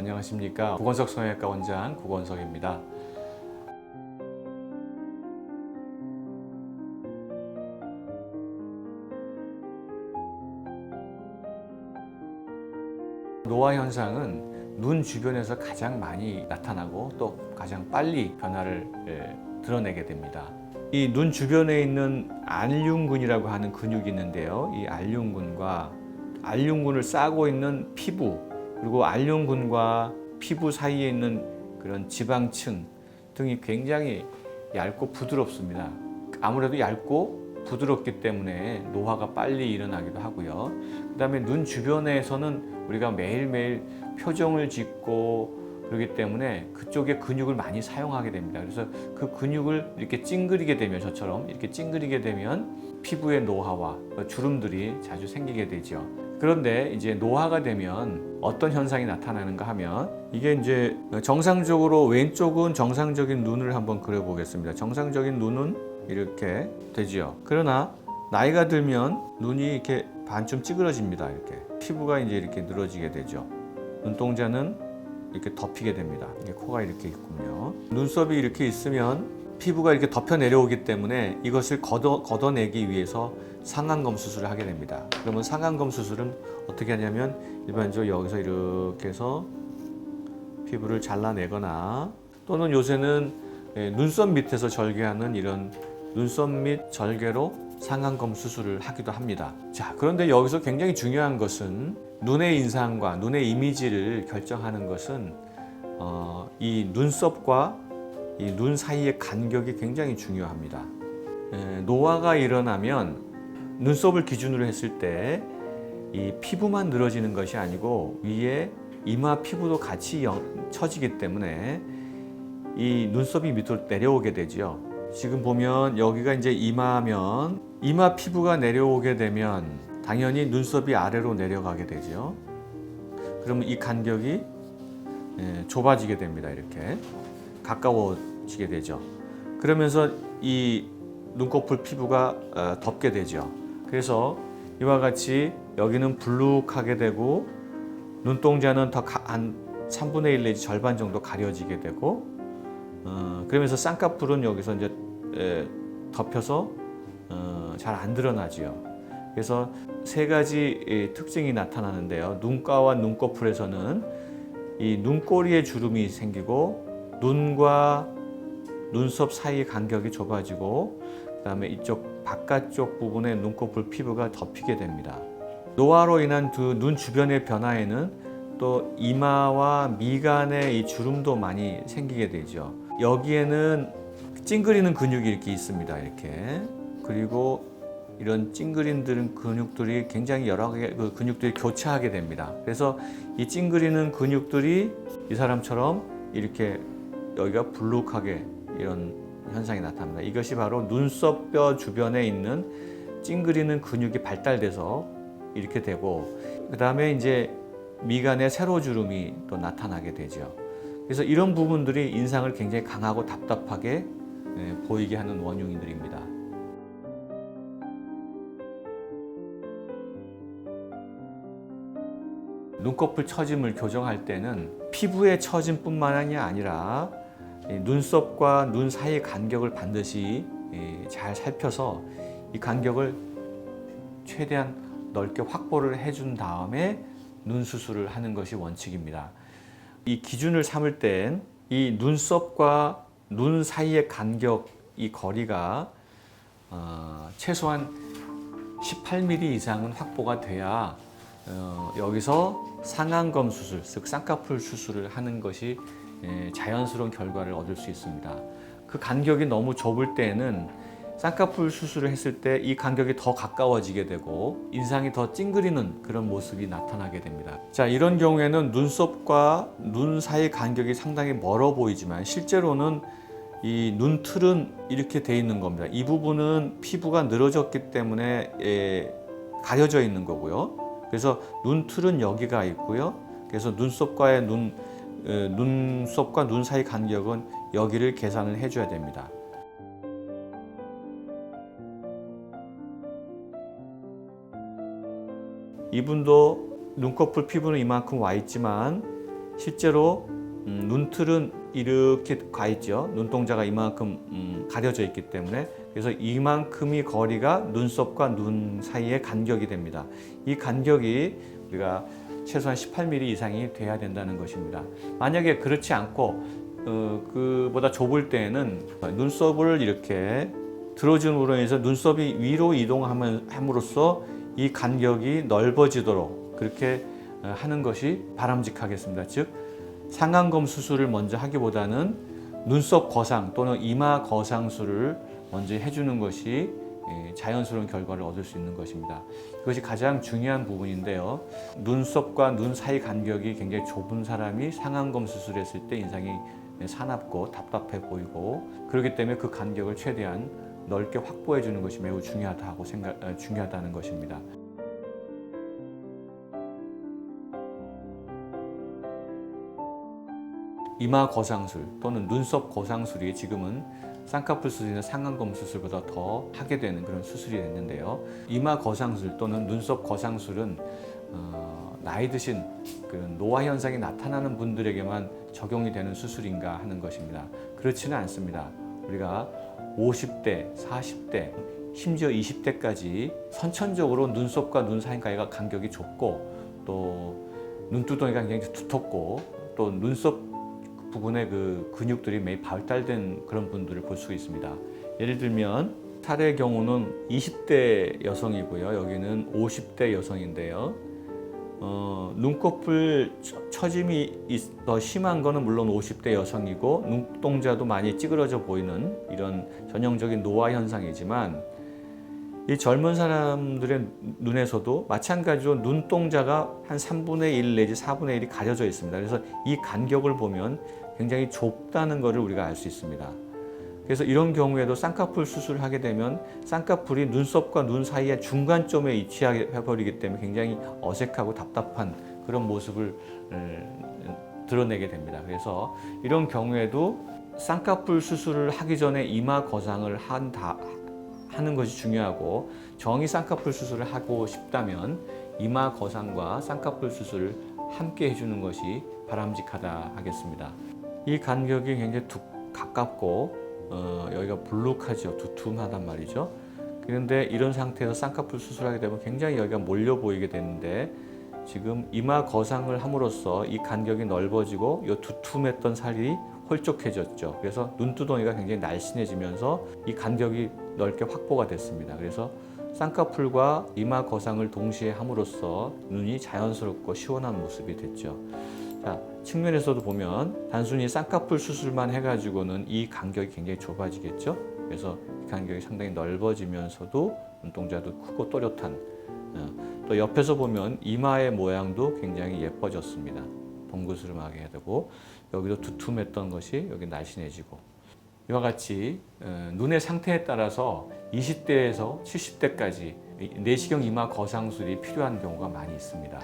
안녕하십니까. 구건석 성형외과 원장 구건석입니다. 노화 현상은 눈 주변에서 가장 많이 나타나고 또 가장 빨리 변화를 드러내게 됩니다. 이 눈 주변에 있는 알륜근이라고 하는 근육이 있는데요. 이 알륜근과 알륜근을 싸고 있는 피부, 그리고 알륜근과 피부 사이에 있는 그런 지방층 등이 굉장히 얇고 부드럽습니다. 아무래도 얇고 부드럽기 때문에 노화가 빨리 일어나기도 하고요. 그 다음에 눈 주변에서는 우리가 매일매일 표정을 짓고 그렇기 때문에 그쪽에 근육을 많이 사용하게 됩니다. 그래서 그 근육을 이렇게 찡그리게 되면, 저처럼 이렇게 찡그리게 되면 피부의 노화와 주름들이 자주 생기게 되죠. 그런데 이제 노화가 되면 어떤 현상이 나타나는가 하면, 이게 이제 정상적으로 왼쪽은 정상적인 눈을 한번 그려보겠습니다. 정상적인 눈은 이렇게 되지요. 그러나 나이가 들면 눈이 이렇게 반쯤 찌그러집니다. 이렇게 피부가 이제 이렇게 늘어지게 되죠. 눈동자는 이렇게 덮이게 됩니다. 이게 코가 이렇게 있군요. 눈썹이 이렇게 있으면 피부가 이렇게 덮여 내려오기 때문에 이것을 걷어내기 위해서 상안검 수술을 하게 됩니다. 그러면 상안검 수술은 어떻게 하냐면, 일반적으로 여기서 이렇게 해서 피부를 잘라내거나, 또는 요새는 눈썹 밑에서 절개하는 이런 눈썹 밑 절개로 상안검 수술을 하기도 합니다. 자, 그런데 여기서 굉장히 중요한 것은, 눈의 인상과 눈의 이미지를 결정하는 것은 이 눈썹과 이 눈 사이의 간격이 굉장히 중요합니다. 노화가 일어나면 눈썹을 기준으로 했을 때 이 피부만 늘어지는 것이 아니고 위에 이마 피부도 같이 처지기 때문에 이 눈썹이 밑으로 내려오게 되죠. 지금 보면 여기가 이제 이마면, 이마 피부가 내려오게 되면 당연히 눈썹이 아래로 내려가게 되죠. 그러면 이 간격이 좁아지게 됩니다. 이렇게 가까워지게 되죠. 그러면서 이 눈꺼풀 피부가 덮게 되죠. 그래서 이와 같이 여기는 불룩하게 되고, 눈동자는 더 한 3분의 1 내지 절반 정도 가려지게 되고, 그러면서 쌍꺼풀은 여기서 이제 덮여서 잘 안 드러나지요. 그래서 세 가지 특징이 나타나는데요. 눈가와 눈꺼풀에서는 이 눈꼬리에 주름이 생기고, 눈과 눈썹 사이 간격이 좁아지고, 그 다음에 이쪽 바깥쪽 부분의 눈꺼풀 피부가 덮이게 됩니다. 노화로 인한 눈 주변의 변화에는 또 이마와 미간의 이 주름도 많이 생기게 되죠. 여기에는 찡그리는 근육이 이렇게 있습니다. 이렇게. 그리고 이런 찡그리는 근육들이 굉장히 여러 개의 근육들이 교차하게 됩니다. 그래서 이 찡그리는 근육들이 이 사람처럼 이렇게 여기가 불룩하게 이런 현상이 나타납니다. 이것이 바로 눈썹뼈 주변에 있는 찡그리는 근육이 발달돼서 이렇게 되고, 그 다음에 이제 미간에 세로주름이 또 나타나게 되죠. 그래서 이런 부분들이 인상을 굉장히 강하고 답답하게 보이게 하는 원흉들입니다. 눈꺼풀 처짐을 교정할 때는 피부의 처짐뿐만이 아니라 눈썹과 눈 사이의 간격을 반드시 잘 살펴서 이 간격을 최대한 넓게 확보를 해준 다음에 눈 수술을 하는 것이 원칙입니다. 이 기준을 삼을 땐 이 눈썹과 눈 사이의 간격, 이 거리가 최소한 18mm 이상은 확보가 돼야 여기서 상안검 수술, 즉 쌍꺼풀 수술을 하는 것이 자연스러운 결과를 얻을 수 있습니다. 그 간격이 너무 좁을 때는 쌍꺼풀 수술을 했을 때 이 간격이 더 가까워지게 되고 인상이 더 찡그리는 그런 모습이 나타나게 됩니다. 자, 이런 경우에는 눈썹과 눈 사이 간격이 상당히 멀어 보이지만 실제로는 이 눈틀은 이렇게 돼 있는 겁니다. 이 부분은 피부가 늘어졌기 때문에 가려져 있는 거고요. 그래서 눈틀은 여기가 있고요. 그래서 눈썹과 눈 사이 간격은 여기를 계산을 해줘야 됩니다. 이분도 눈꺼풀 피부는 이만큼 와 있지만 실제로 눈틀은 이렇게 가 있죠. 눈동자가 이만큼 가려져 있기 때문에, 그래서 이만큼이 거리가 눈썹과 눈 사이의 간격이 됩니다. 이 간격이 우리가 최소한 18mm 이상이 돼야 된다는 것입니다. 만약에 그렇지 않고 그보다 좁을 때에는 눈썹을 이렇게 들어줌으로 인해서 눈썹이 위로 이동함으로써 이 간격이 넓어지도록 그렇게 하는 것이 바람직하겠습니다. 즉 상안검 수술을 먼저 하기보다는 눈썹 거상 또는 이마 거상술을 먼저 해주는 것이 자연스러운 결과를 얻을 수 있는 것입니다. 이것이 가장 중요한 부분인데요. 눈썹과 눈 사이 간격이 굉장히 좁은 사람이 상안검 수술했을 때 인상이 사납고 답답해 보이고, 그렇기 때문에 그 간격을 최대한 넓게 확보해 주는 것이 매우 중요하다는 것입니다. 이마 거상술 또는 눈썹 거상술이 지금은 쌍꺼풀 수술이나 상안검 수술보다 더 하게 되는 그런 수술이 됐는데요. 이마 거상술 또는 눈썹 거상술은 나이 드신 그 노화 현상이 나타나는 분들에게만 적용이 되는 수술인가 하는 것입니다. 그렇지는 않습니다. 우리가 50대, 40대, 심지어 20대까지 선천적으로 눈썹과 눈 사이 간격이 좁고 또 눈두덩이가 굉장히 두텁고 또 눈썹 부분의 그 근육들이 매우 발달된 그런 분들을 볼 수 있습니다. 예를 들면 살의 경우는 20대 여성이고요. 여기는 50대 여성인데요. 눈꺼풀 처짐이 더 심한 거는 물론 50대 여성이고 눈동자도 많이 찌그러져 보이는 이런 전형적인 노화 현상이지만, 이 젊은 사람들의 눈에서도 마찬가지로 눈동자가 한 3분의 1 내지 4분의 1이 가려져 있습니다. 그래서 이 간격을 보면 굉장히 좁다는 것을 우리가 알 수 있습니다. 그래서 이런 경우에도 쌍꺼풀 수술을 하게 되면 쌍꺼풀이 눈썹과 눈 사이의 중간점에 위치해버리기 때문에 굉장히 어색하고 답답한 그런 모습을 드러내게 됩니다. 그래서 이런 경우에도 쌍꺼풀 수술을 하기 전에 이마 거상을 하는 것이 중요하고, 정의 쌍꺼풀 수술을 하고 싶다면 이마 거상과 쌍꺼풀 수술을 함께 해주는 것이 바람직하다 하겠습니다. 이 간격이 굉장히 가깝고 여기가 불룩하죠. 두툼하단 말이죠. 그런데 이런 상태에서 쌍꺼풀 수술하게 되면 굉장히 여기가 몰려 보이게 되는데, 지금 이마 거상을 함으로써 이 간격이 넓어지고 이 두툼했던 살이 홀쭉해졌죠. 그래서 눈두덩이가 굉장히 날씬해지면서 이 간격이 넓게 확보가 됐습니다. 그래서 쌍꺼풀과 이마 거상을 동시에 함으로써 눈이 자연스럽고 시원한 모습이 됐죠. 자, 측면에서도 보면 단순히 쌍꺼풀 수술만 해가지고는 이 간격이 굉장히 좁아지겠죠. 그래서 이 간격이 상당히 넓어지면서도 눈동자도 크고 또렷한, 또 옆에서 보면 이마의 모양도 굉장히 예뻐졌습니다. 봉긋스름하게 되고 여기도 두툼했던 것이 여기 날씬해지고, 이와 같이 눈의 상태에 따라서 20대에서 70대까지 내시경 이마 거상술이 필요한 경우가 많이 있습니다.